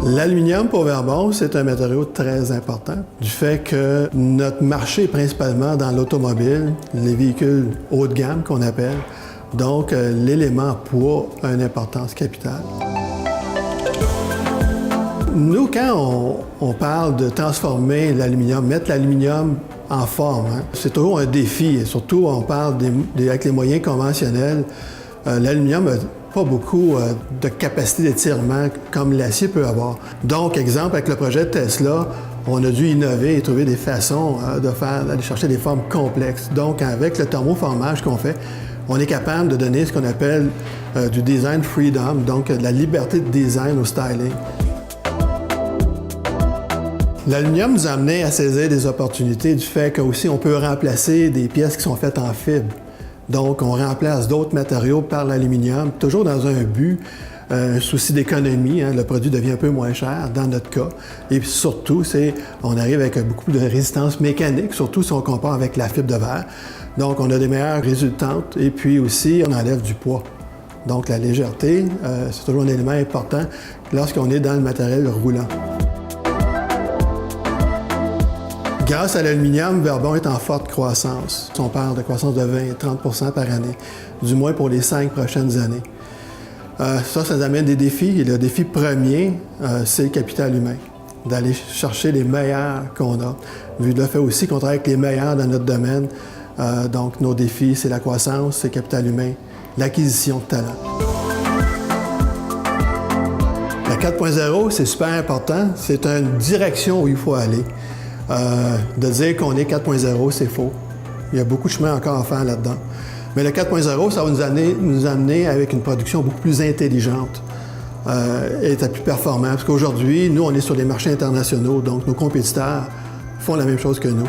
L'aluminium pour Verbon, c'est un matériau très important du fait que notre marché est principalement dans l'automobile, les véhicules haut de gamme qu'on appelle. Donc, l'élément poids a une importance capitale. Nous, quand on parle de transformer l'aluminium, mettre l'aluminium en forme, c'est toujours un défi. Et surtout, on parle avec les moyens conventionnels. L'aluminium n'a pas beaucoup de capacité d'étirement comme l'acier peut avoir. Donc, exemple, avec le projet de Tesla, on a dû innover et trouver des façons d'aller chercher des formes complexes. Donc, avec le thermoformage qu'on fait, on est capable de donner ce qu'on appelle du design freedom, donc de la liberté de design au styling. L'aluminium nous a amené à saisir des opportunités du fait qu'aussi on peut remplacer des pièces qui sont faites en fibre. Donc, on remplace d'autres matériaux par l'aluminium, toujours dans un but, un souci d'économie. Le produit devient un peu moins cher dans notre cas. Et puis surtout, on arrive avec beaucoup de résistance mécanique, surtout si on compare avec la fibre de verre. Donc, on a des meilleures résultantes et puis aussi, on enlève du poids. Donc, la légèreté, c'est toujours un élément important lorsqu'on est dans le matériel roulant. Grâce à l'aluminium, Verbon est en forte croissance. On parle de croissance de 20-30 % par année, du moins pour les 5 prochaines années. Ça nous amène des défis. Et le défi premier, c'est le capital humain, d'aller chercher les meilleurs qu'on a. Vu le fait aussi qu'on travaille avec les meilleurs dans notre domaine. Donc, nos défis, c'est la croissance, c'est le capital humain, l'acquisition de talent. La 4.0, c'est super important. C'est une direction où il faut aller. De dire qu'on est 4.0, c'est faux. Il y a beaucoup de chemin encore à faire là-dedans. Mais le 4.0, ça va nous amener avec une production beaucoup plus intelligente et plus performante. Parce qu'aujourd'hui, nous, on est sur des marchés internationaux, donc nos compétiteurs font la même chose que nous.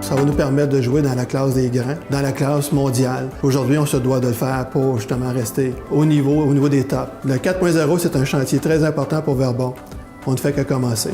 Ça va nous permettre de jouer dans la classe des grands, dans la classe mondiale. Aujourd'hui, on se doit de le faire pour justement rester au niveau des tops. Le 4.0, c'est un chantier très important pour Verbon. On ne fait que commencer.